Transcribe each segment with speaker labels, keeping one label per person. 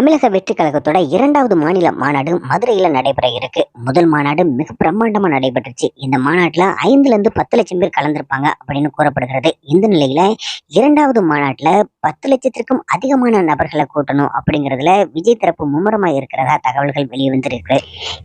Speaker 1: தமிழக வெற்றி கழகத்தோட இரண்டாவது மாநில மாநாடு மதுரையில நடைபெற இருக்கு. முதல் மாநாடு மிக பிரம்மாண்டமா நடைபெற்றுச்சு. இந்த மாநாட்டுல 5ல இருந்து 10 லட்சம் பேர் கலந்திருப்பாங்க அப்படின்னு கூறப்படுகிறது. இந்த நிலையில இரண்டாவது மாநாட்டுல 10 லட்சத்திற்கும் அதிகமான நபர்களை கூட்டணும் அப்படிங்கிறதுல விஜய் தரப்பு மும்முரமா இருக்கிறதா தகவல்கள் வெளியே வந்திருக்கு.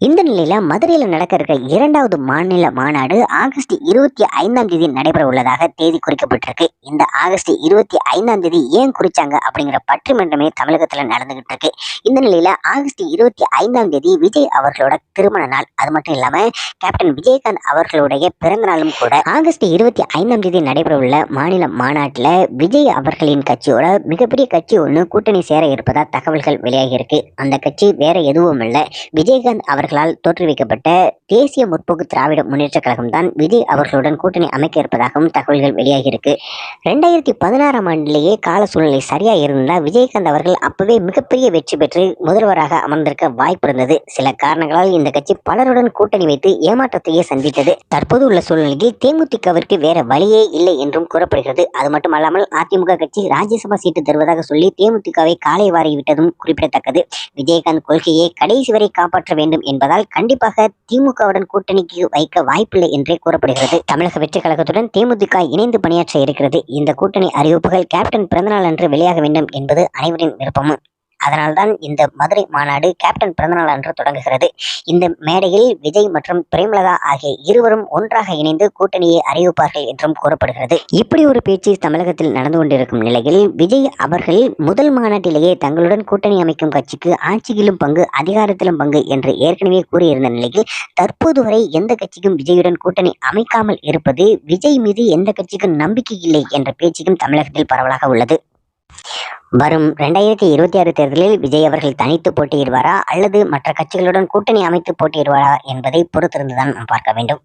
Speaker 1: இந்த நிலையில மதுரையில நடக்க இருக்க இரண்டாவது மாநில மாநாடு ஆகஸ்ட் 25ஆம் தேதி நடைபெற உள்ளதாக தேதி குறிக்கப்பட்டிருக்கு. இந்த ஆகஸ்ட் 25ஆம் தேதி ஏன் குறிச்சாங்க அப்படிங்கிற பட்டிமன்றமே தமிழகத்துல நடந்துகிட்டு இருக்கு. இந்த நிலையில ஆகஸ்ட் 25ஆம் தேதி விஜய் அவர்களோட திருமண நாள். அது மட்டும் இல்லாம கேப்டன் விஜயகாந்த் அவர்களுடைய பிறந்த நாளும் கூட. ஆகஸ்ட் 25ஆம் தேதி நடைபெற உள்ள மாநில மாநாட்டுல விஜய் அவர்களின் கட்சியோட மிகப்பெரிய கட்சி ஒண்ணு கூட்டணி சேர இருப்பதா தகவல்கள் வெளியாகி இருக்கு. அந்த கட்சி வேற எதுவும் இல்ல, விஜயகாந்த் அவர்களால் தோற்றுவிக்கப்பட்ட தேசிய முற்போக்கு திராவிட முன்னேற்ற கழகம் தான் விஜய் அவர்களுடன் கூட்டணி அமைக்க இருப்பதாகவும் தகவல்கள் வெளியாகி இருக்கு. 2016ஆம் ஆண்டிலேயே கால சூழ்நிலை சரியா இருந்தா விஜயகாந்த் அவர்கள் அப்பவே மிகப்பெரிய வெற்றி பெற்று முதல்வராக அமர்ந்திருக்க வாய்ப்பு இருந்தது. சில காரணங்களால் இந்த கட்சி பலருடன் கூட்டணி வைத்து ஏமாற்றத்தையே சந்தித்தது. தற்போது உள்ள சூழ்நிலையில் தேமுதிகவிற்கு வேற வழியே இல்லை என்றும் கூறப்படுகிறது. அது மட்டுமல்லாமல் அதிமுக கட்சி ராஜ்யசபா சீட்டு தருவதாக சொல்லி தேமுதிகவை காலை வாரி விட்டதும் குறிப்பிடத்தக்கது. விஜயகாந்த் கொள்கையை கடைசி வரை காப்பாற்ற வேண்டும் என்பதால் கண்டிப்பாக திமுகவுடன் கூட்டணிக்கு வைக்க வாய்ப்பில்லை என்றே கூறப்படுகிறது. தமிழக வெற்றி கழகத்துடன் தேமுதிக இணைந்து பணியாற்ற இருக்கிறது. இந்த கூட்டணி அறிவிப்புகள் கேப்டன் பிறந்தநாள் அன்று வெளியாக வேண்டும் என்பது அனைவரின் விருப்பமும். அதனால்தான் இந்த மதுரை மாநாடு கேப்டன் பிறந்தநாள் அன்று தொடங்குகிறது. இந்த மேடையில் விஜய் மற்றும் பிரேமலதா ஆகிய இருவரும் ஒன்றாக இணைந்து கூட்டணியை அறிவிப்பார்கள் என்றும் கூறப்படுகிறது. இப்படி ஒரு பேச்சு தமிழகத்தில் நடந்து கொண்டிருக்கும் நிலையில் விஜய் அவர்கள் முதல் மாநாட்டிலேயே தங்களுடன் கூட்டணி அமைக்கும் கட்சிக்கு ஆட்சியிலும் பங்கு அதிகாரத்திலும் பங்கு என்று ஏற்கனவே கூறியிருந்த நிலையில் தற்போது வரை எந்த கட்சிக்கும் விஜயுடன் கூட்டணி அமைக்காமல் இருப்பது விஜய் மீது எந்த கட்சிக்கும் நம்பிக்கை இல்லை என்ற பேச்சுக்கும் தமிழகத்தில் பரவலாக உள்ளது. வரும் 2026 தேர்தலில் விஜய் அவர்கள் தனித்து போட்டியிடுவாரா அல்லது மற்ற கட்சிகளுடன் கூட்டணி அமைத்து போட்டியிடுவாரா என்பதை பொறுத்திருந்துதான் நாம் பார்க்க வேண்டும்.